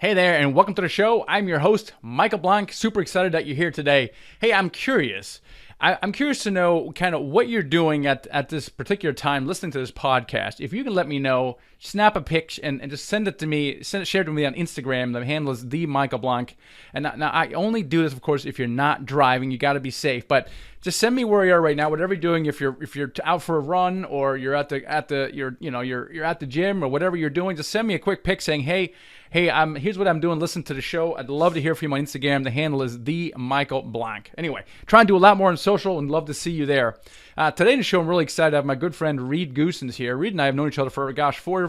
Hey there, and welcome to the show. I'm your host, Michael Blank. Super excited that you're here today. Hey, I'm curious. I'm curious to know kind of what you're doing at this particular time listening to this podcast. If you can let me know, snap a pic and just send it to me, share it with me on Instagram. The handle is the Michael Blank. And now I only do this, of course, if you're not driving. You got to be safe. But just send me where you are right now, whatever you're doing. If you're out for a run or you're at the gym or whatever you're doing, just send me a quick pic saying, hey, here's what I'm doing. Listen to the show. I'd love to hear from you on Instagram. The handle is the Michael Blank. Anyway, try and do a lot more on social and love to see you there. Today in the show, I'm really excited to have my good friend Reed Goossens here. Reed and I have known each other for,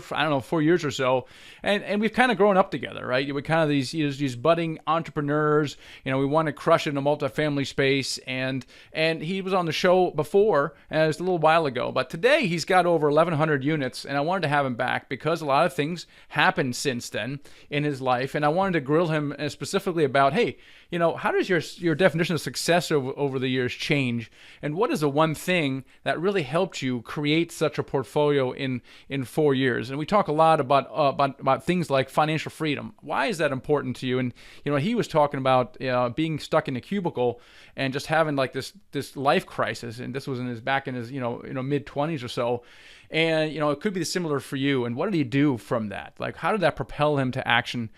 4 years or so, and we've kind of grown up together, right? We're kind of these budding entrepreneurs. We want to crush it in the multifamily space, and he was on the show before, and it was a little while ago. But today he's got over 1,100 units, and I wanted to have him back because a lot of things happened since then in his life, and I wanted to grill him specifically about, hey, how does your definition of success over the years change, and what is the one thing that really helped you create such a portfolio in 4 years? And we talk a lot about things like financial freedom. Why is that important to you? And he was talking about being stuck in a cubicle and just having like this life crisis, and this was back in his mid 20s or so. And it could be similar for you. And what did he do from that? Like, how did that propel him to action?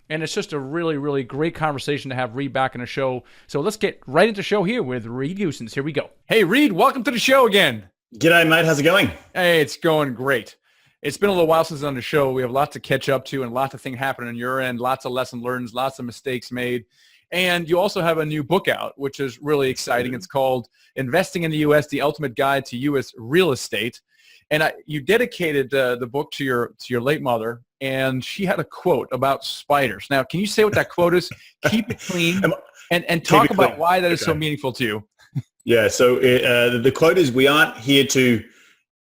And it's just a really, really great conversation to have Reed back in the show. So let's get right into the show here with Reed Goossens. Here we go. Hey, Reed, welcome to the show again. G'day, mate. How's it going? Hey, it's going great. It's been a little while since on the show. We have lots to catch up to and lots of things happening on your end, lots of lessons learned, lots of mistakes made. And you also have a new book out, which is really exciting. It's called Investing in the U.S., The Ultimate Guide to U.S. Real Estate. And you dedicated the book to your late mother, and she had a quote about spiders. Now, can you say what that quote is? Keep it clean, and talk about why that is so meaningful to you. Yeah, so the quote is, we aren't here to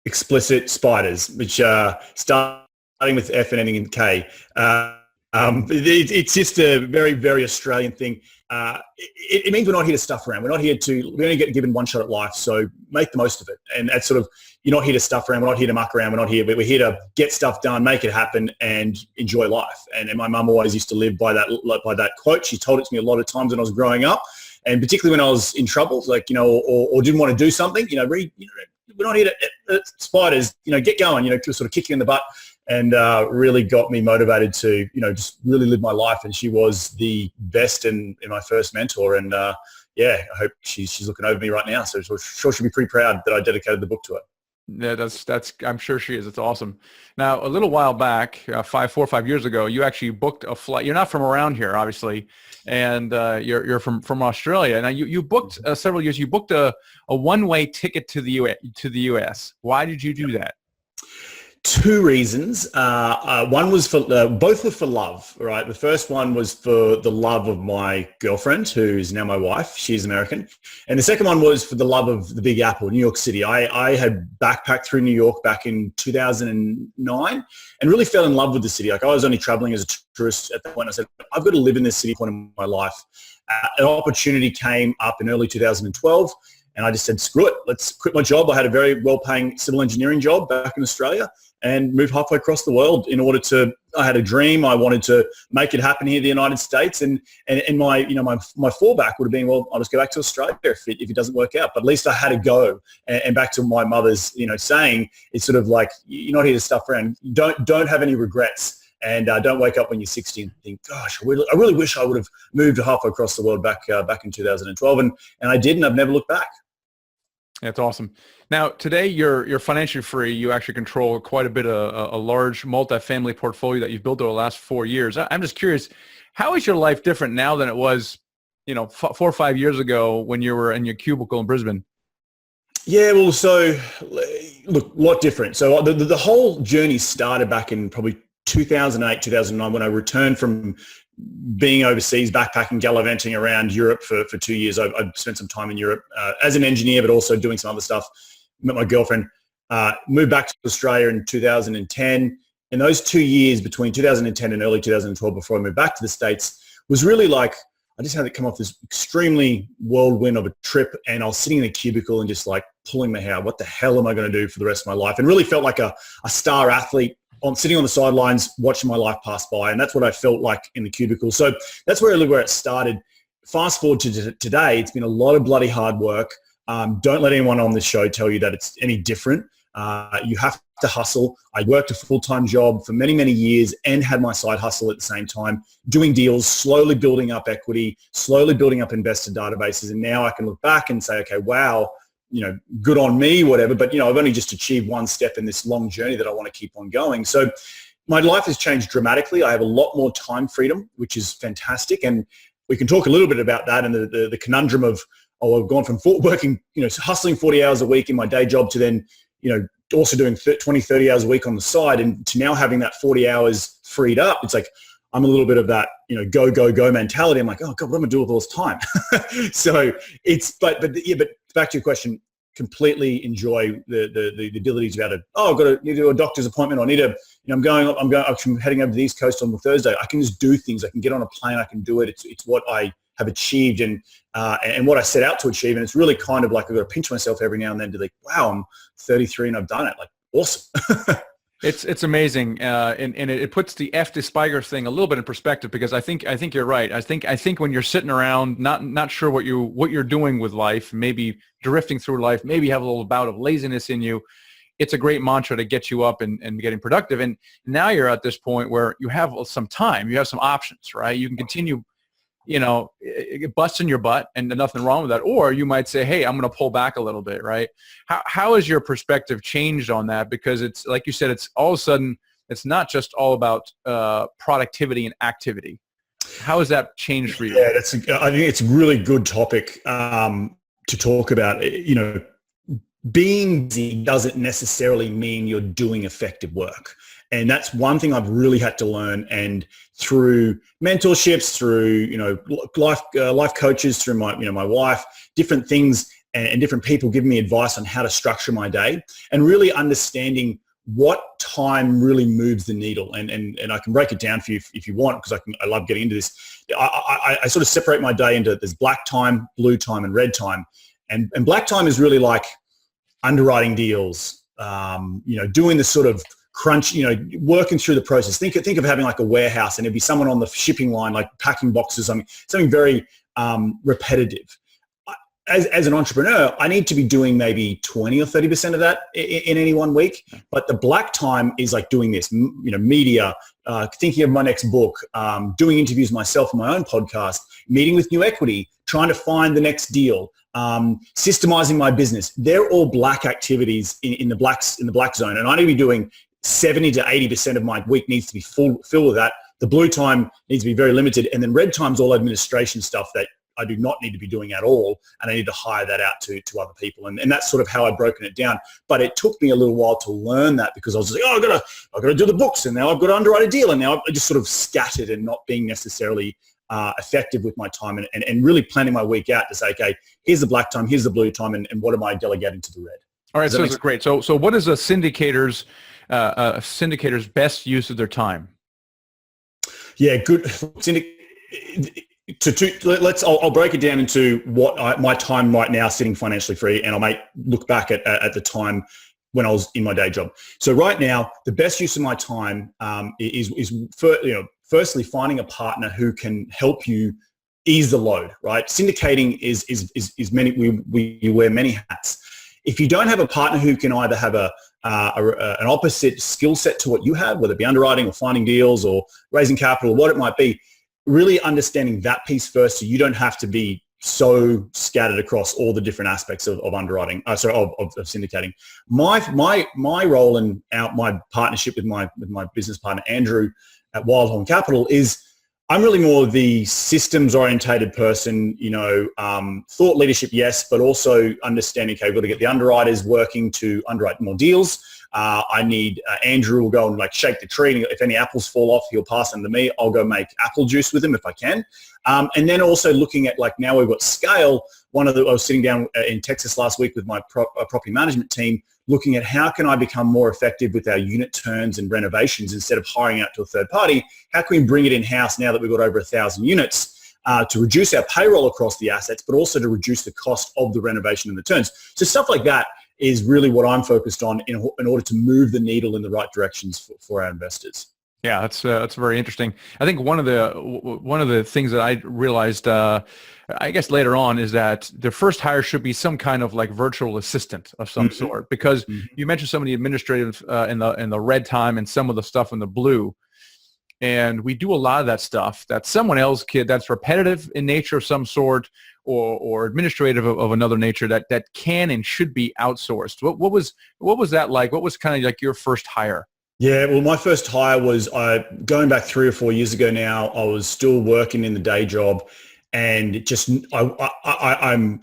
explicit spiders, which starting with F and ending in K. It's just a very, very Australian thing. It means we're not here to stuff around. We only get given one shot at life, so make the most of it. And that's sort of, you're not here to stuff around. We're not here to muck around. We're here to get stuff done, make it happen, and enjoy life. And my mum always used to live by that quote. She told it to me a lot of times when I was growing up, and particularly when I was in trouble, like, or didn't want to do something, Reed, we're not here to spiders, get going, to sort of kick you in the butt. And really got me motivated to, just really live my life. And she was the best in my first mentor. And I hope she's looking over me right now. So sure she'll be pretty proud that I dedicated the book to her. Yeah, that's. I'm sure she is. It's awesome. Now, a little while back, 4 or 5 years ago, you actually booked a flight. You're not from around here, obviously, and you're from Australia. Now, you booked several years. You booked a one-way ticket to the U.S. Why did you do that? Two reasons. One was both were for love, right? The first one was for the love of my girlfriend, who is now my wife. She's American. And the second one was for the love of the Big Apple, New York City. I had backpacked through New York back in 2009 and really fell in love with the city. Like, I was only traveling as a tourist at that point. I said, I've got to live in this city point in my life. An opportunity came up in early 2012. And I just said, screw it, let's quit my job. I had a very well-paying civil engineering job back in Australia and moved halfway across the world I had a dream. I wanted to make it happen here in the United States. And my fallback would have been, well, I'll just go back to Australia if it doesn't work out. But at least I had to go. And back to my mother's, saying, it's sort of like, you're not here to stuff around. Don't have any regrets. And don't wake up when you're 60 and think, gosh, I really wish I would have moved halfway across the world back in 2012. And I did, and I've never looked back. That's awesome. Now, today you're financially free. You actually control quite a bit of a large multifamily portfolio that you've built over the last 4 years. I'm just curious, how is your life different now than it was, 4 or 5 years ago when you were in your cubicle in Brisbane? Yeah, well, so look, a lot different. So the whole journey started back in probably 2008, 2009, when I returned from being overseas, backpacking, gallivanting around Europe for 2 years. I spent some time in Europe as an engineer, but also doing some other stuff. Met my girlfriend, moved back to Australia in 2010. In those 2 years between 2010 and early 2012, before I moved back to the States, was really like, I just had to come off this extremely whirlwind of a trip, and I was sitting in a cubicle and just like pulling my hair. What the hell am I going to do for the rest of my life? And really felt like a star athlete sitting on the sidelines watching my life pass by, and that's what I felt like in the cubicle. So that's really where it started. Fast forward to today, it's been a lot of bloody hard work. Don't let anyone on this show tell you that it's any different. You have to hustle. I worked a full-time job for many, many years and had my side hustle at the same time, doing deals, slowly building up equity, slowly building up investor databases. And now I can look back and say, okay, wow, good on me, whatever. But, I've only just achieved one step in this long journey that I want to keep on going. So my life has changed dramatically. I have a lot more time freedom, which is fantastic. And we can talk a little bit about that and the conundrum of, I've gone from working, hustling 40 hours a week in my day job to then, also doing 20, 30 hours a week on the side, and to now having that 40 hours freed up. It's like, I'm a little bit of that, go, go, go mentality. I'm like, oh God, what am I doing with all this time? So but back to your question, completely enjoy the ability to be able to, I've need to do a doctor's appointment, or I'm heading over to the East Coast on Thursday. I can just do things. I can get on a plane. I can do it. It's what I have achieved and what I set out to achieve. And it's really kind of like I've got to pinch myself every now and then to like, wow, I'm 33 and I've done it. Like, awesome. It's amazing, and it puts the F. de Spiger thing a little bit in perspective, because I think you're right. I think when you're sitting around not sure what you're doing with life, maybe drifting through life, maybe have a little bout of laziness in you, it's a great mantra to get you up and getting productive. And now you're at this point where you have some time, you have some options, right? You can continue, busting your butt, and nothing wrong with that. Or you might say, hey, I'm going to pull back a little bit, right? How has your perspective changed on that? Because it's like you said, it's all of a sudden, it's not just all about productivity and activity. How has that changed for you? Yeah, I think it's a really good topic to talk about. Being busy doesn't necessarily mean you're doing effective work. And that's one thing I've really had to learn. And through mentorships, through, life coaches, through my wife, different things and different people giving me advice on how to structure my day, and really understanding what time really moves the needle. And I can break it down for you if you want, because I love getting into this. I sort of separate my day into, there's black time, blue time, and red time. And black time is really like underwriting deals, doing the sort of crunch, working through the process. Think of having like a warehouse, and there'd be someone on the shipping line, like packing boxes, something very repetitive. As an entrepreneur, I need to be doing maybe 20 or 30% of that in any one week. But the black time is like doing this, media, thinking of my next book, doing interviews myself on my own podcast, meeting with new equity, trying to find the next deal, systemizing my business. They're all black activities in the black zone. And I need to be doing 70 to 80% of my week needs to be filled with that. The blue time needs to be very limited. And then red time's all administration stuff that I do not need to be doing at all. And I need to hire that out to other people. And that's sort of how I've broken it down. But it took me a little while to learn that, because I was just like, I've got to do the books, and now I've got to underwrite a deal. And now I just sort of scattered and not being necessarily effective with my time, and really planning my week out to say, okay, here's the black time, here's the blue time, and what am I delegating to the red? All right, so that's great. So what is a syndicator's best use of their time? Yeah, good. I'll break it down into what my time right now sitting financially free, and I might look back at the time when I was in my day job. So right now, the best use of my time is firstly finding a partner who can help you ease the load. Right, syndicating is many. We wear many hats. If you don't have a partner who can either have an opposite skill set to what you have, whether it be underwriting or finding deals or raising capital, or what it might be, really understanding that piece first, so you don't have to be so scattered across all the different aspects of underwriting. Of syndicating. My role in my partnership with my business partner Andrew at Wildhorn Capital is, I'm really more the systems-orientated person, thought leadership, yes, but also understanding, okay, we've got to get the underwriters working to underwrite more deals. I need Andrew will go and like shake the tree, and if any apples fall off, he'll pass them to me. I'll go make apple juice with him if I can. And then also looking at, like, now we've got scale. I was sitting down in Texas last week with my property management team, looking at how can I become more effective with our unit turns and renovations instead of hiring out to a third party. How can we bring it in-house now that we've got over 1,000 units to reduce our payroll across the assets, but also to reduce the cost of the renovation and the turns. So stuff like that. is really what I'm focused on in order to move the needle in the right directions for our investors. Yeah, that's very interesting. I think one of the things that I realized, I guess later on, is that the first hire should be some kind of like virtual assistant of some sort, because you mentioned some of the administrative in the red time and some of the stuff in the blue, and we do a lot of that stuff that someone else that's repetitive in nature of some sort, or administrative of another nature that can and should be outsourced. What was that like? What was kind of like your first hire? Yeah, well, my first hire was going back 3 or 4 years ago now. I was still working in the day job, and just I'm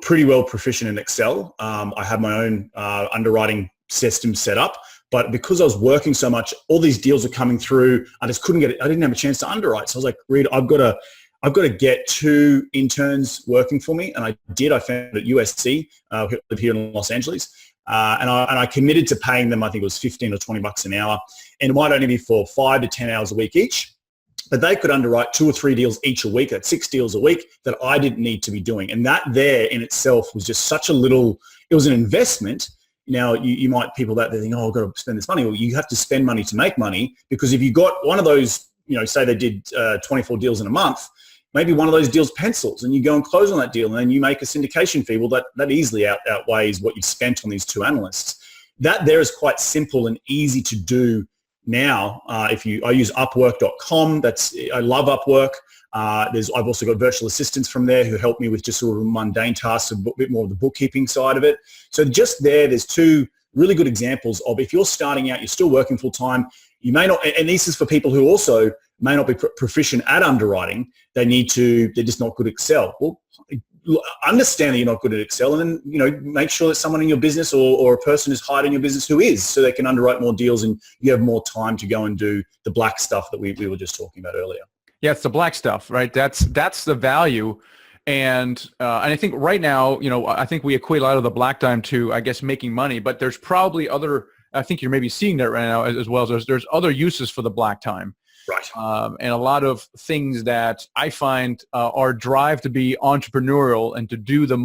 pretty well proficient in Excel. I have my own underwriting system set up, but because I was working so much, all these deals were coming through. I just couldn't get it. I didn't have a chance to underwrite. So I was like, Reed, I've got to get 2 interns working for me, and I did. I found at USC, who live here in Los Angeles. And I committed to paying them, I think it was $15 or $20 an hour, and it might only be for 5 to 10 hours a week each, but they could underwrite 2 or 3 deals each a week. That's 6 deals a week that I didn't need to be doing. And that there in itself was just such it was an investment. Now you might, people that they think, oh, I've got to spend this money. Well, you have to spend money to make money, because if you got one of those, say they did 24 deals in a month, maybe one of those deals pencils and you go and close on that deal and then you make a syndication fee. Well, that easily outweighs what you've spent on these 2 analysts. That there is quite simple and easy to do now. I use Upwork.com. I love Upwork. I've also got virtual assistants from there who help me with just sort of mundane tasks, a bit more of the bookkeeping side of it. So just there's 2 really good examples of, if you're starting out, you're still working full time, you may not, and this is for people who also may not be proficient at underwriting. They're just not good at Excel. Well, understand that you're not good at Excel, and then, make sure that someone in your business or a person is hired in your business who is, so they can underwrite more deals and you have more time to go and do the black stuff that we were just talking about earlier. Yeah, it's the black stuff, right? That's the value. And I think right now, I think we equate a lot of the black time to, I guess, making money, but there's probably I think you're maybe seeing that right now as well. There's other uses for the black time. Right. And a lot of things that I find our drive to be entrepreneurial and to do the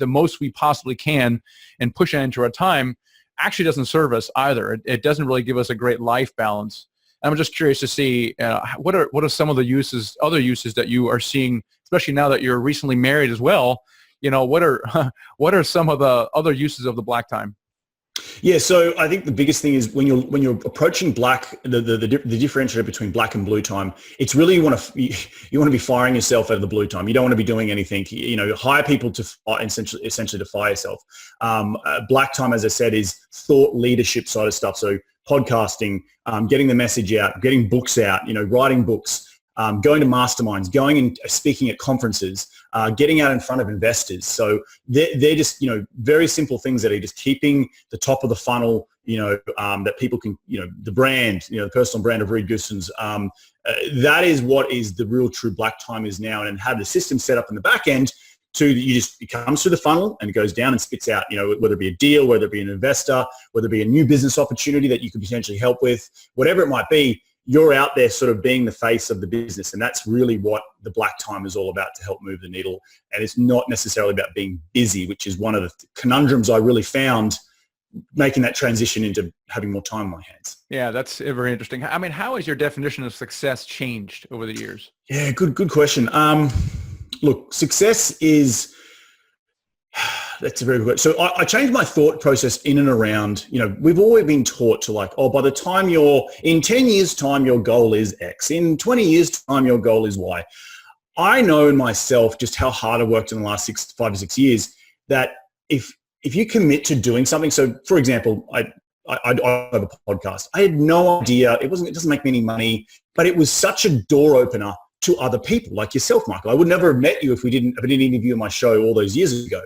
most we possibly can and push it into our time actually doesn't serve us either. It doesn't really give us a great life balance. I'm just curious to see what are some of the other uses that you are seeing, especially now that you're recently married as well. What are some of the other uses of the black time? Yeah, so I think the biggest thing is when you're approaching black, the differentiator between black and blue time, it's really you want to be firing yourself out of the blue time. You don't want to be doing anything. Hire people to essentially to fire yourself. Black time, as I said, is thought leadership side of stuff. So podcasting, getting the message out, getting books out, writing books, going to masterminds, going and speaking at conferences, getting out in front of investors. So they're just, very simple things that are just keeping the top of the funnel, that people can, the brand, the personal brand of Reed Goossens. That is what is the real true black time is now, and have the system set up in the back end it comes through the funnel and it goes down and spits out, whether it be a deal, whether it be an investor, whether it be a new business opportunity that you could potentially help with, whatever it might be. You're out there sort of being the face of the business. And that's really what the black time is all about, to help move the needle. And it's not necessarily about being busy, which is one of the conundrums I really found making that transition into having more time on my hands. Yeah, that's very interesting. I mean, how has your definition of success changed over the years? Yeah, good question. Look, success is... That's a very good question. So I changed my thought process in and around, we've always been taught to by the time in 10 years time, your goal is X. In 20 years time, your goal is Y. I know in myself just how hard I worked in the last 5 to 6 years, that if you commit to doing something, so for example, I have a podcast. I had no idea. It doesn't make me any money, but it was such a door opener to other people like yourself, Michael. I would never have met you if I didn't interview my show all those years ago.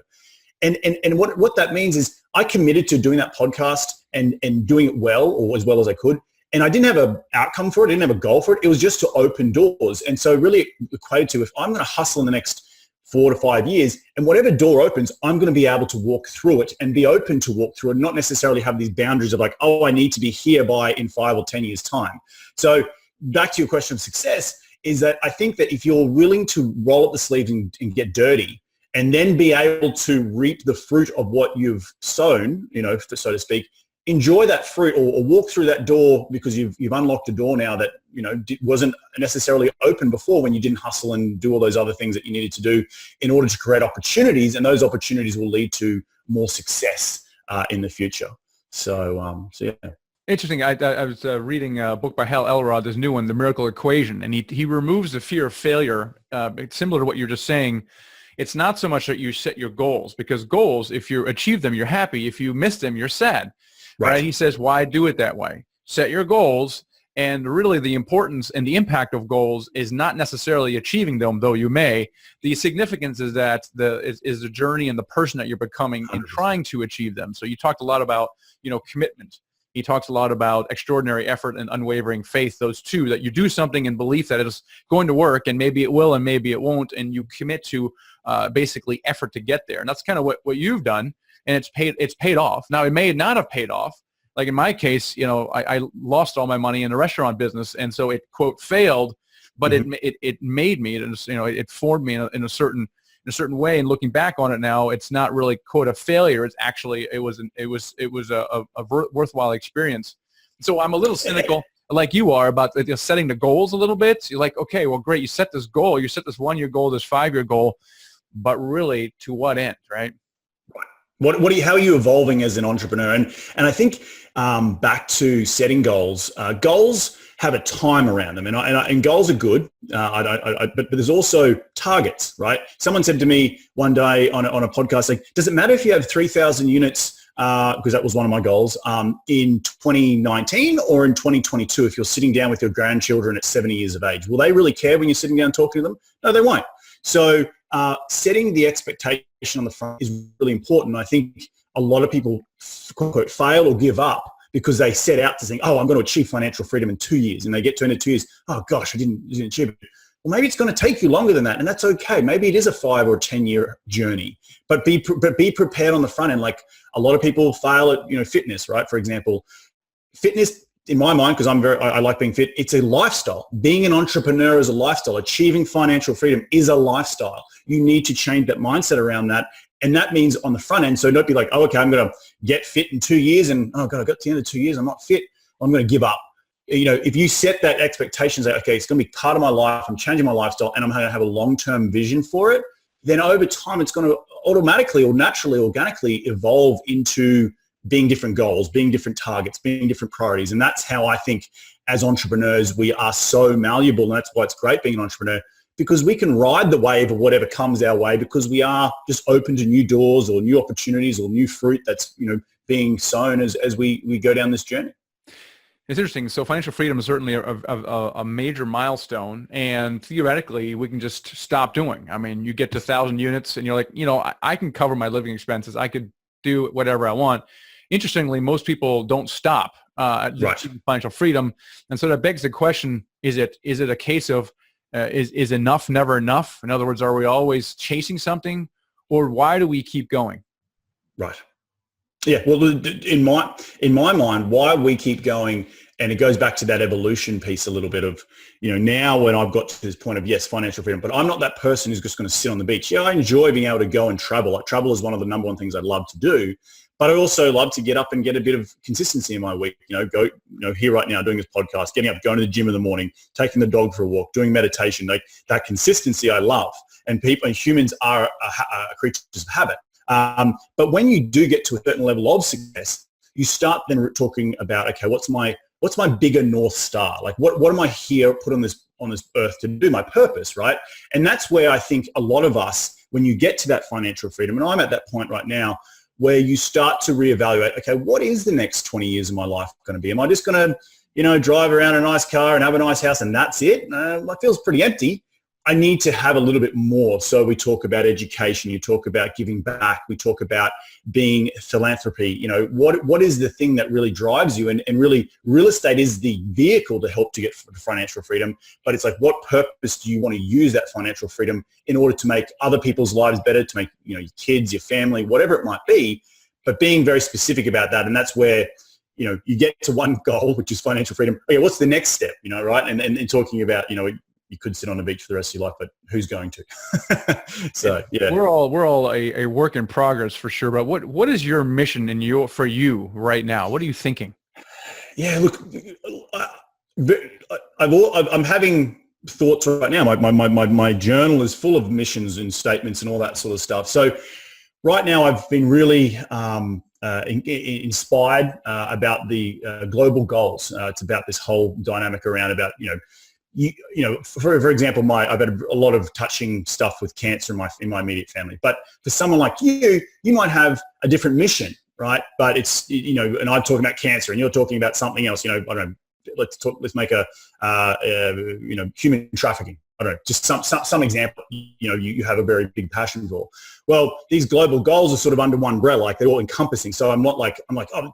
And what that means is I committed to doing that podcast and doing it well, or as well as I could. And I didn't have an outcome for it. I didn't have a goal for it. It was just to open doors. And so really equated to, if I'm going to hustle in the next 4 to 5 years, and whatever door opens, I'm going to be able to walk through it and be open to walk through it, not necessarily have these boundaries of like, oh, I need to be here in 5 or 10 years time. So back to your question of success is that I think that if you're willing to roll up the sleeves and get dirty, and then be able to reap the fruit of what you've sown, so to speak, enjoy that fruit or walk through that door because you've unlocked a door now that, wasn't necessarily open before when you didn't hustle and do all those other things that you needed to do in order to create opportunities. And those opportunities will lead to more success in the future. So yeah. Interesting. I was reading a book by Hal Elrod, this new one, The Miracle Equation, and he removes the fear of failure. It's similar to what you're just saying. It's not so much that you set your goals, because goals, if you achieve them, you're happy. If you miss them, you're sad. Right? He says, why do it that way? Set your goals, and really the importance and the impact of goals is not necessarily achieving them, though you may. The significance is that is the journey and the person that you're becoming in trying to achieve them. So you talked a lot about, commitment. He talks a lot about extraordinary effort and unwavering faith, those two, that you do something in belief that it is going to work, and maybe it will and maybe it won't, and you commit to basically effort to get there. And that's kind of what you've done, and it's paid off. Now, it may not have paid off. Like in my case, I lost all my money in the restaurant business, and so it, quote, failed, but it made me, it formed me in a certain way. And looking back on it now, it's not really, quote, a failure. It's actually it was a worthwhile experience. So I'm a little cynical, like you are, about setting the goals a little bit. You're like, okay, well, great, you set this goal, you set this 1-year goal, this 5-year goal, but really, to what end, right? How are you evolving as an entrepreneur? And I think back to setting goals. Goals have a time around them, and goals are good. But there's also targets, right? Someone said to me one day on a podcast, like, does it matter if you have 3,000 units? Because that was one of my goals in 2019 or in 2022. If you're sitting down with your grandchildren at 70 years of age, will they really care when you're sitting down talking to them? No, they won't. So setting the expectation on the front is really important. I think a lot of people, quote unquote, fail or give up because they set out to think, oh, I'm going to achieve financial freedom in 2 years. And they get to end of 2 years, oh gosh, I didn't achieve it. Well, maybe it's going to take you longer than that. And that's okay. Maybe it is a 5 or 10-year journey, but be prepared on the front end. Like a lot of people fail at, fitness, right? For example, fitness, in my mind, because I like being fit, it's a lifestyle. Being an entrepreneur is a lifestyle. Achieving financial freedom is a lifestyle. You need to change that mindset around that. And that means on the front end. So don't be like, oh, okay, I'm going to get fit in 2 years and, oh God, I got to the end of 2 years, I'm not fit. I'm going to give up. If you set that expectation, say, okay, it's going to be part of my life, I'm changing my lifestyle, and I'm going to have a long-term vision for it, then over time, it's going to automatically or naturally, organically evolve into being different goals, being different targets, being different priorities. And that's how I think as entrepreneurs, we are so malleable. And that's why it's great being an entrepreneur, because we can ride the wave of whatever comes our way because we are just open to new doors or new opportunities or new fruit that's, being sown as we go down this journey. It's interesting. So financial freedom is certainly a major milestone, and theoretically we can just stop doing. I mean, you get to 1,000 units and you're like, I can cover my living expenses. I could do whatever I want. Interestingly, most people don't stop at financial freedom. And so that begs the question, is it a case of is enough never enough? In other words, are we always chasing something, or why do we keep going? Right. Yeah. Well, in my mind, why we keep going, and it goes back to that evolution piece a little bit of, now when I've got to this point of, yes, financial freedom, but I'm not that person who's just going to sit on the beach. Yeah, I enjoy being able to go and travel. Like, travel is one of the number one things I love to do. But I also love to get up and get a bit of consistency in my week. Here right now, doing this podcast, getting up, going to the gym in the morning, taking the dog for a walk, doing meditation. Like, that consistency I love. And humans are creatures of habit. But when you do get to a certain level of success, you start then talking about, okay, what's my bigger North Star? Like, what am I here put on this earth to do? My purpose, right? And that's where I think a lot of us, when you get to that financial freedom, and I'm at that point right now, where you start to reevaluate, okay, what is the next 20 years of my life going to be? Am I just going to, drive around a nice car and have a nice house and that's it? That feels pretty empty. I need to have a little bit more. So we talk about education, you talk about giving back, we talk about being philanthropy. What is the thing that really drives you? And really, real estate is the vehicle to help to get financial freedom. But it's like, what purpose do you want to use that financial freedom in order to make other people's lives better, to make your kids, your family, whatever it might be, but being very specific about that. And that's where you get to one goal, which is financial freedom. Okay, what's the next step? Right? And talking about you could sit on a beach for the rest of your life, but who's going to? So yeah, we're all a work in progress for sure. But what is your mission for you right now? What are you thinking? Yeah, look, I'm having thoughts right now. My journal is full of missions and statements and all that sort of stuff. So right now I've been really inspired about the global goals. It's about this whole dynamic around about, for example, I've had a lot of touching stuff with cancer in my immediate family. But for someone like you might have a different mission, right? But it's, and I'm talking about cancer and you're talking about something else, I don't know, let's make a human trafficking. I don't know, just some example, you have a very big passion for. Well, these global goals are sort of under one umbrella, like they're all encompassing. So I'm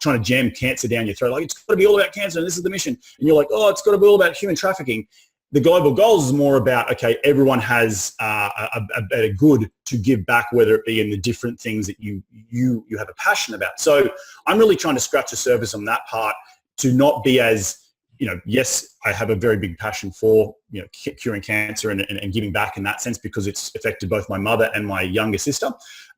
trying to jam cancer down your throat. Like, it's got to be all about cancer and this is the mission. And you're like, oh, it's got to be all about human trafficking. The global goals is more about, okay, everyone has a good to give back, whether it be in the different things that you have a passion about. So I'm really trying to scratch the surface on that part to not be as, yes, I have a very big passion for, curing cancer and giving back in that sense, because it's affected both my mother and my younger sister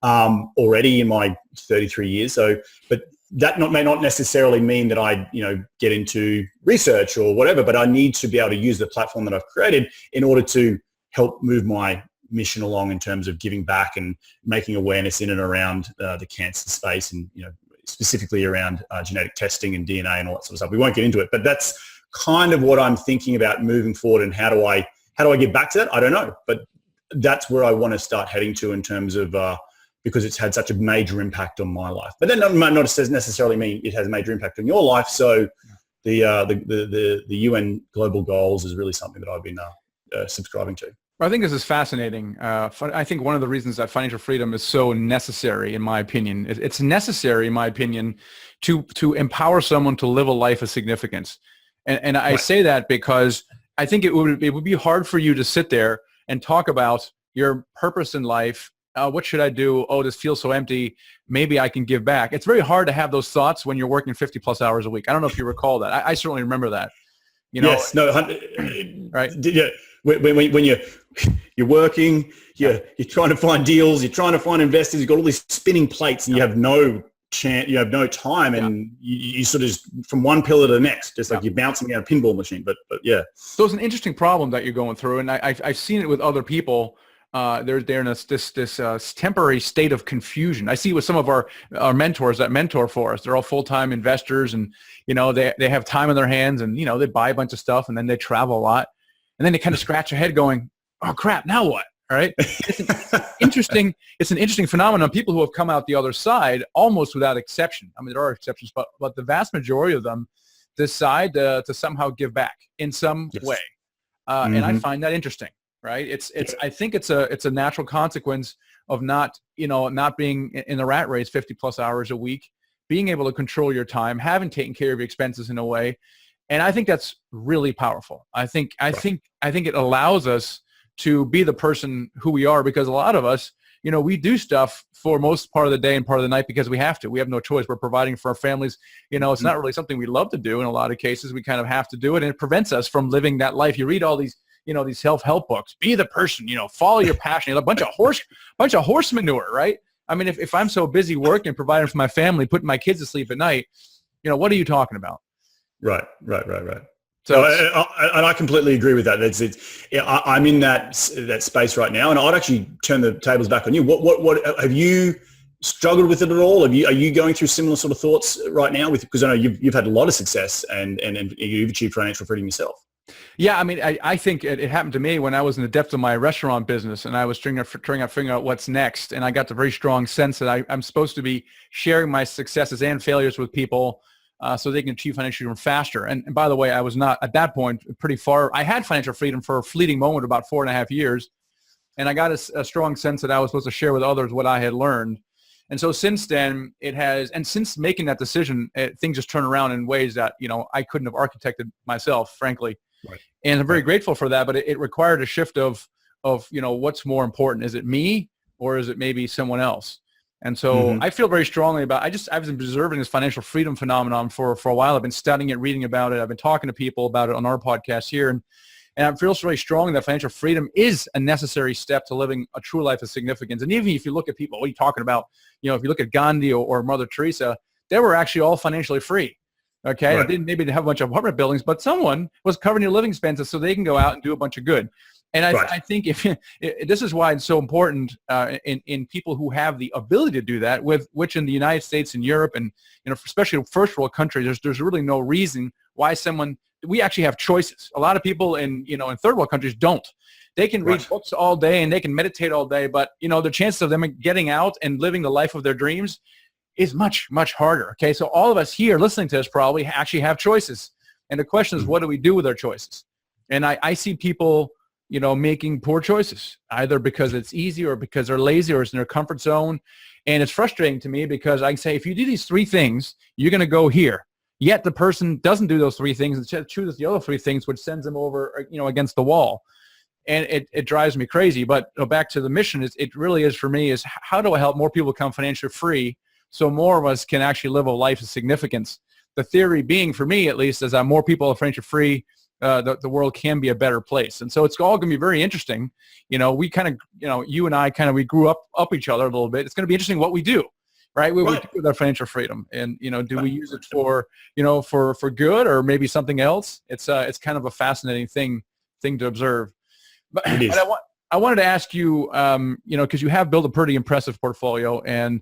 already in my 33 years. So, but that may not necessarily mean that I, get into research or whatever, but I need to be able to use the platform that I've created in order to help move my mission along in terms of giving back and making awareness in and around the cancer space and, specifically around genetic testing and DNA and all that sort of stuff. We won't get into it, but that's kind of what I'm thinking about moving forward. And how do I get back to that? I don't know, but that's where I want to start heading to in terms of, because it's had such a major impact on my life. But that might not necessarily mean it has a major impact on your life. So the UN global goals is really something that I've been subscribing to. I think this is fascinating. I think one of the reasons that financial freedom is so necessary, in my opinion, it's necessary, in my opinion, to empower someone to live a life of significance. And I say that because I think it would be hard for you to sit there and talk about your purpose in life. What should I do? Oh, this feels so empty. Maybe I can give back. It's very hard to have those thoughts when you're working 50 plus hours a week. I don't know if you recall that. I certainly remember that. Yes, no, right. Yeah. When you're working, you're trying to find deals, you're trying to find investors, you've got all these spinning plates and you have no chance, you have no time, and you sort of just from one pillar to the next, just like you're bouncing down a pinball machine. But yeah. So it's an interesting problem that you're going through, and I've seen it with other people. They're in this temporary state of confusion. I see with some of our mentors that mentor for us. They're all full-time investors, and they have time on their hands, and they buy a bunch of stuff, and then they travel a lot, and then they kind of scratch their head, going, "Oh crap, now what?" All right. It's an interesting phenomenon. People who have come out the other side, almost without exception. I mean, there are exceptions, but the vast majority of them decide to somehow give back in some way, and I find that interesting. Right. I think it's a natural consequence of not being in the rat race 50 plus hours a week, being able to control your time, having taken care of your expenses in a way. And I think that's really powerful. I think it allows us to be the person who we are, because a lot of us, we do stuff for most part of the day and part of the night because we have to. We have no choice. We're providing for our families. It's not really something we love to do. In a lot of cases, we kind of have to do it, and it prevents us from living that life. You read all these these self-help books, be the person, follow your passion, a bunch of horse manure, right? I mean, if I'm so busy working, providing for my family, putting my kids to sleep at night, what are you talking about? Right. So, and I completely agree with that. I'm in that space right now, and I'd actually turn the tables back on you. What have you struggled with it at all? Are you going through similar sort of thoughts right now? Because I know you've had a lot of success and you've achieved financial freedom yourself. Yeah, I mean, I think it happened to me when I was in the depths of my figuring out what's next. And I got the very strong sense that I'm supposed to be sharing my successes and failures with people so they can achieve financial freedom faster. And by the way, I was not, at that point, pretty far. I had financial freedom for a fleeting moment, about 4.5 years. And I got a strong sense that I was supposed to share with others what I had learned. And so since then, since making that decision, things just turn around in ways that, I couldn't have architected myself, frankly. Right. And I'm very grateful for that, but it required a shift of what's more important. Is it me or is it maybe someone else? And so I feel very strongly about, I've been observing this financial freedom phenomenon for a while. I've been studying it, reading about it. I've been talking to people about it on our podcast here. And I feel really strong that financial freedom is a necessary step to living a true life of significance. And even if you look at people, what are you talking about? If you look at Gandhi or Mother Teresa, they were actually all financially free. Okay. Right. Maybe they have a bunch of apartment buildings, but someone was covering your living expenses so they can go out and do a bunch of good. And I think this is why it's so important in people who have the ability to do that, which in the United States and Europe and especially first world countries, there's really no reason why we actually have choices. A lot of people in third world countries don't. They can read books all day and they can meditate all day, but the chances of them getting out and living the life of their dreams is much, much harder. Okay, so all of us here listening to this probably actually have choices, and the question is, what do we do with our choices? And I see people making poor choices, either because it's easy or because they're lazy or it's in their comfort zone. And it's frustrating to me because I can say, if you do these three things, you're going to go here. Yet the person doesn't do those three things and chooses the other three things, which sends them over, against the wall. And it drives me crazy. But back to the mission, it really is for me is how do I help more people become financially free so more of us can actually live a life of significance? The theory being, for me at least, is that more people are financially free, the world can be a better place. And so it's all going to be very interesting. We kind of, you and I we grew up each other a little bit. It's going to be interesting what we do, right? We do with our financial freedom. And, do we use it for good or maybe something else? It's kind of a fascinating thing to observe. But I wanted to ask you, because you have built a pretty impressive portfolio and,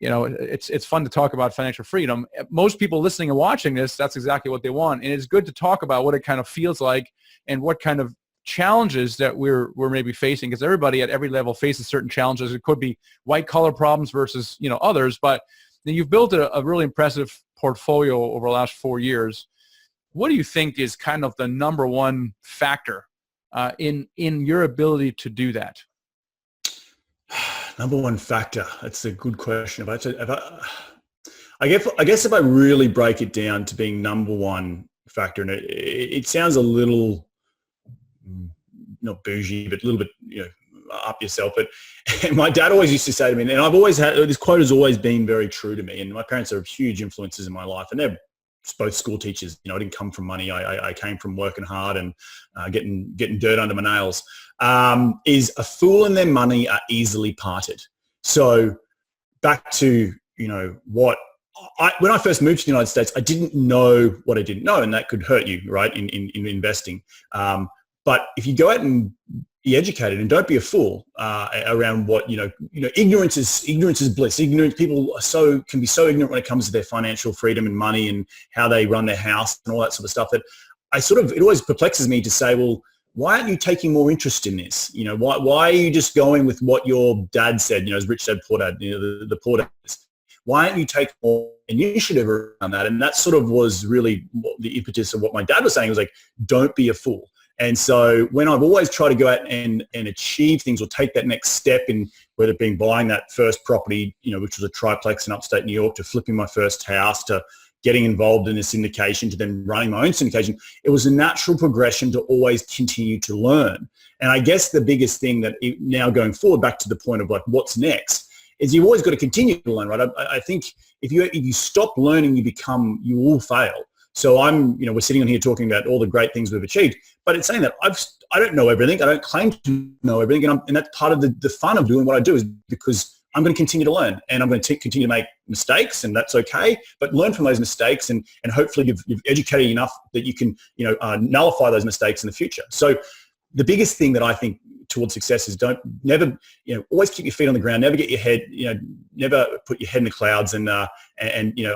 it's fun to talk about financial freedom. Most people listening and watching this, that's exactly what they want. And it's good to talk about what it kind of feels like and what kind of challenges that we're maybe facing, because everybody at every level faces certain challenges. It could be white collar problems versus, others, but you've built a really impressive portfolio over the last 4 years. What do you think is kind of the number one factor in your ability to do that? Number one factor. That's a good question. I guess if I really break it down to being number one factor, and it sounds a little not bougie, but a little bit up yourself. But my dad always used to say to me, and I've always had this quote has always been very true to me. And my parents are huge influences in my life, and they're both school teachers. I didn't come from money. I came from working hard and getting dirt under my nails. Is a fool and their money are easily parted. So back to, when I first moved to the United States, I didn't know what I didn't know, and that could hurt you, right, in investing. But if you go out and be educated and don't be a fool around what, ignorance is bliss. People can be so ignorant when it comes to their financial freedom and money and how they run their house and all that sort of stuff that it always perplexes me to say, well, why aren't you taking more interest in this? Why are you just going with what your dad said, as Rich Dad Poor Dad, the poor dads? Why aren't you taking more initiative around that? And that sort of was really the impetus of what my dad was saying. It was like, don't be a fool. And so when I've always tried to go out and achieve things or take that next step in whether it being buying that first property, which was a triplex in upstate New York, to flipping my first house, to getting involved in a syndication, to then running my own syndication, it was a natural progression to always continue to learn. And I guess the biggest thing that now going forward, back to the point of like what's next, is you've always got to continue to learn, right? I think if you stop learning, you will fail. So we're sitting on here talking about all the great things we've achieved, but it's saying that I don't know everything. I don't claim to know everything. And that's part of the fun of doing what I do, is because I'm going to continue to learn, and I'm going to continue to make mistakes, and that's okay, but learn from those mistakes, and hopefully you've educated enough that you can, nullify those mistakes in the future. So the biggest thing that I think towards success is always keep your feet on the ground, never get your head, never put your head in the clouds and a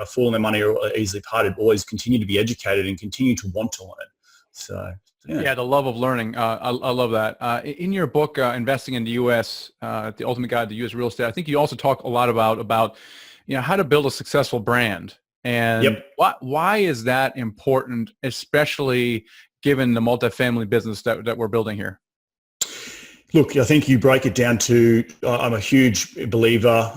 fool and their money are easily parted. Always continue to be educated and continue to want to learn. So yeah, the love of learning. I love that. In your book, Investing in the U.S., The Ultimate Guide to U.S. Real Estate, I think you also talk a lot about how to build a successful brand. And why is that important, especially given the multifamily business that we're building here? Look, I think you break it down to, I'm a huge believer.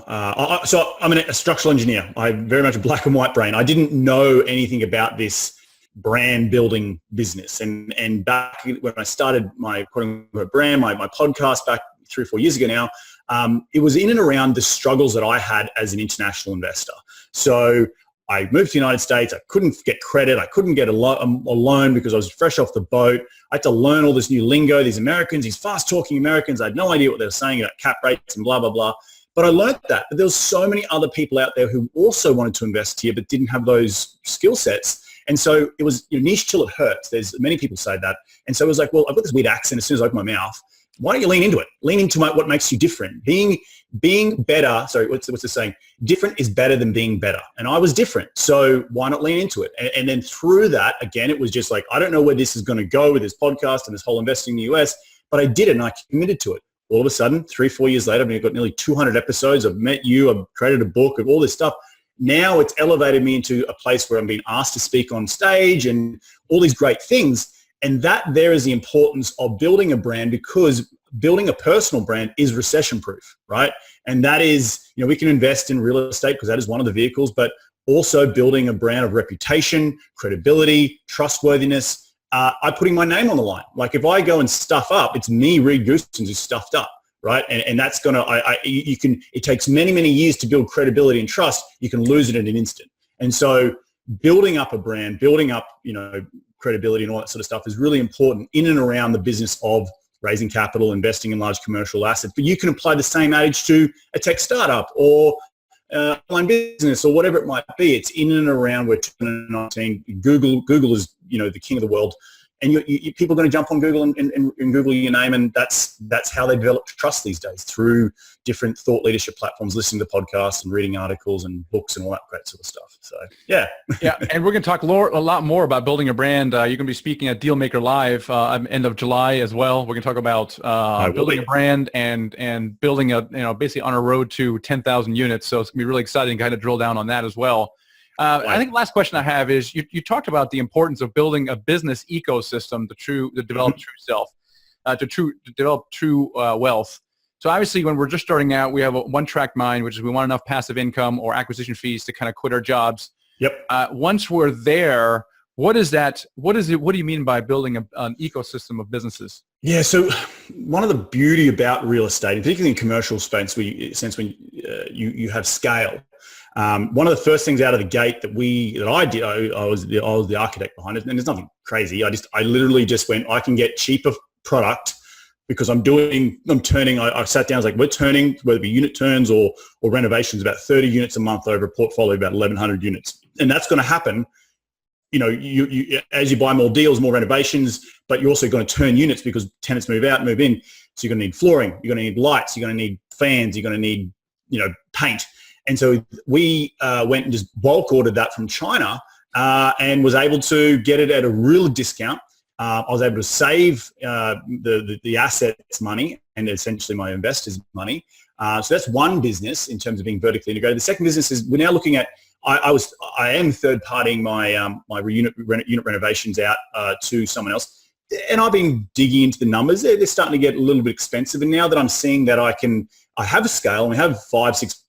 So I'm a structural engineer. I'm very much a black and white brain. I didn't know anything about this brand building business. And back when I started my brand, my podcast back 3 or 4 years ago now, it was in and around the struggles that I had as an international investor. So I moved to the United States. I couldn't get credit. I couldn't get a loan because I was fresh off the boat. I had to learn all this new lingo, these Americans, these fast-talking Americans. I had no idea what they were saying about cap rates and blah, blah, blah. But I learned that. But there was so many other people out there who also wanted to invest here but didn't have those skill sets. And so it was niche till it hurts. There's many people say that. And so it was like, well, I've got this weird accent as soon as I open my mouth. Why don't you lean into it? Lean into what makes you different. Being better, sorry, what's the saying? Different is better than being better. And I was different. So why not lean into it? And then through that, again, it was just like, I don't know where this is going to go with this podcast and this whole investing in the US, but I did it and I committed to it. All of a sudden, 3-4 years later, I've got nearly 200 episodes. I've met you. I've created a book of all this stuff. Now it's elevated me into a place where I'm being asked to speak on stage and all these great things. And that there is the importance of building a brand, because building a personal brand is recession proof, right? And that is, we can invest in real estate because that is one of the vehicles, but also building a brand of reputation, credibility, trustworthiness, I'm putting my name on the line. Like if I go and stuff up, it's me, Reed Goossens, who's stuffed up, right? And that's going to, it takes many, many years to build credibility and trust. You can lose it in an instant. And so building up a brand, building up, credibility and all that sort of stuff is really important in and around the business of raising capital, investing in large commercial assets. But you can apply the same adage to a tech startup or online business or whatever it might be. It's in and around where 2019, Google is, the king of the world. And people are going to jump on Google and Google your name, and that's how they develop trust these days, through different thought leadership platforms, listening to podcasts and reading articles and books and all that great sort of stuff. So, yeah. Yeah, and we're going to talk a lot more about building a brand. You're going to be speaking at Dealmaker Live end of July as well. We're going to talk about building a brand and building basically on a road to 10,000 units. So it's going to be really exciting to kind of drill down on that as well. I think the last question I have is you talked about the importance of building a business ecosystem to develop true self, to develop true wealth. So obviously when we're just starting out, we have a one-track mind, which is we want enough passive income or acquisition fees to kind of quit our jobs. Yep. Once we're there, what is that? What is it? What do you mean by building an ecosystem of businesses? Yeah. So one of the beauty about real estate, particularly in commercial space, when you have scale. One of the first things out of the gate that I did, I was the architect behind it, and there's nothing crazy. I literally just went, I can get cheaper product because I sat down, I was like, we're turning, whether it be unit turns or renovations, about 30 units a month over a portfolio of about 1,100 units. And that's going to happen, you as you buy more deals, more renovations, but you're also going to turn units because tenants move out, move in. So you're going to need flooring, you're going to need lights, you're going to need fans, you're going to need, paint. And so we went and just bulk ordered that from China and was able to get it at a real discount. I was able to save the assets money and essentially my investors' money. So that's one business in terms of being vertically integrated. The second business is we're now looking at, I am third-partying my unit renovations out to someone else. And I've been digging into the numbers. They're starting to get a little bit expensive. And now that I'm seeing that I have a scale and we have 5-6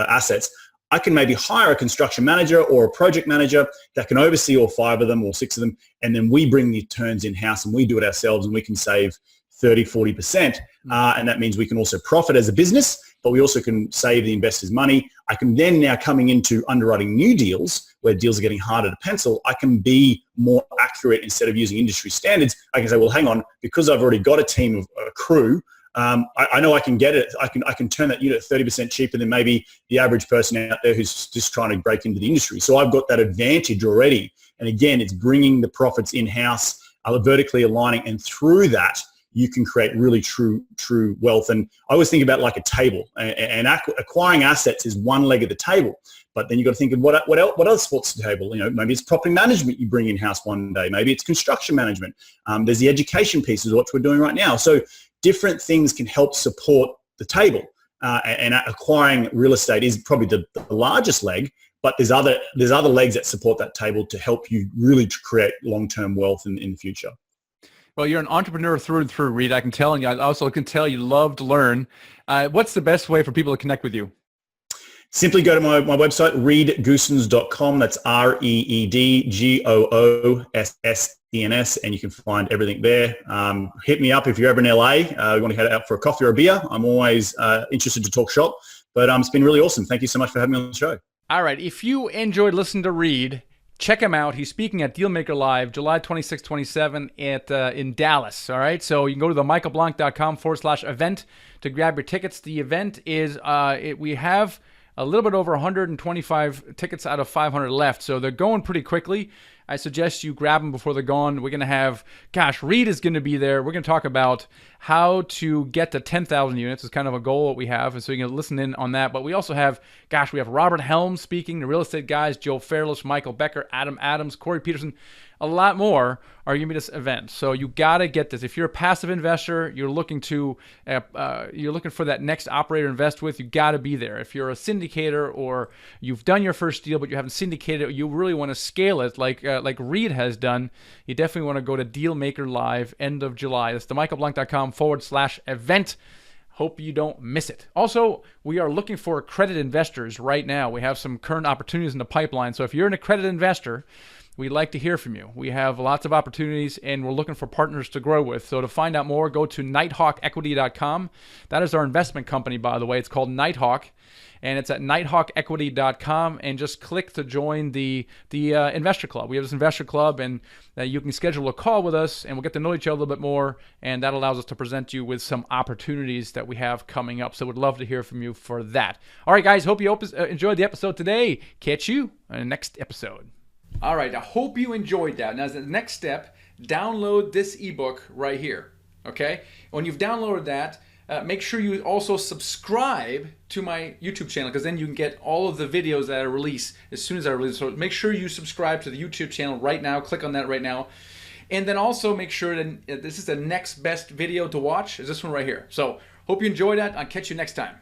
assets, I can maybe hire a construction manager or a project manager that can oversee all 5 of them or 6 of them. And then we bring the turns in-house and we do it ourselves, and we can save 30-40%. And that means we can also profit as a business, but we also can save the investors money. I can then, now coming into underwriting new deals where deals are getting harder to pencil, I can be more accurate. Instead of using industry standards, I can say, well, hang on, because I've already got a team of a crew, I know I can get it. I can turn that unit 30% cheaper than maybe the average person out there who's just trying to break into the industry. So I've got that advantage already. And again, it's bringing the profits in-house, vertically aligning, and through that, you can create really true wealth. And I always think about like a table, and acquiring assets is one leg of the table. But then you've got to think of what else supports the table. Maybe it's property management you bring in-house one day. Maybe it's construction management. There's the education pieces, what we're doing right now. So different things can help support the table, and acquiring real estate is probably the largest leg, but there's other legs that support that table to help you really create long-term wealth in the future. Well, you're an entrepreneur through and through, Reed. I can tell, and I also can tell you love to learn. What's the best way for people to connect with you? Simply go to my website, reedgoossens.com. That's ReedGoossens, and you can find everything there. Hit me up if you're ever in LA. You want to head out for a coffee or a beer. I'm always interested to talk shop. But it's been really awesome. Thank you so much for having me on the show. All right. If you enjoyed listening to Reed, check him out. He's speaking at Dealmaker Live, July 26, 27 in Dallas. All right. So you can go to the michaelblanc.com/event to grab your tickets. The event is, we have a little bit over 125 tickets out of 500 left. So they're going pretty quickly. I suggest you grab them before they're gone. We're going to have, Reed is going to be there. We're going to talk about how to get to 10,000 units. It's kind of a goal that we have. And so you can listen in on that. But we also have, we have Robert Helms speaking, the real estate guys, Joe Fairless, Michael Becker, Adam Adams, Corey Peterson. A lot more are going to be this event. So you got to get this. If you're a passive investor, you're looking for that next operator to invest with, you got to be there. If you're a syndicator or you've done your first deal but you haven't syndicated it, you really want to scale it like Reed has done, you definitely want to go to Dealmaker Live end of July. That's themichaelblanc.com/event. Hope you don't miss it. Also, we are looking for accredited investors right now. We have some current opportunities in the pipeline. So if you're an accredited investor, we'd like to hear from you. We have lots of opportunities, and we're looking for partners to grow with. So to find out more, go to nighthawkequity.com. That is our investment company, by the way. It's called Nighthawk, and it's at nighthawkequity.com, and just click to join the investor club. We have this investor club, and you can schedule a call with us, and we'll get to know each other a little bit more, and that allows us to present you with some opportunities that we have coming up. So we'd love to hear from you for that. All right, guys, hope you enjoyed the episode today. Catch you on the next episode. All right, I hope you enjoyed that. Now, as the next step, download this ebook right here, okay? When you've downloaded that, make sure you also subscribe to my YouTube channel, because then you can get all of the videos that I release as soon as I release. So make sure you subscribe to the YouTube channel right now. Click on that right now. And then also make sure that this is the next best video to watch, is this one right here. So hope you enjoyed that. I'll catch you next time.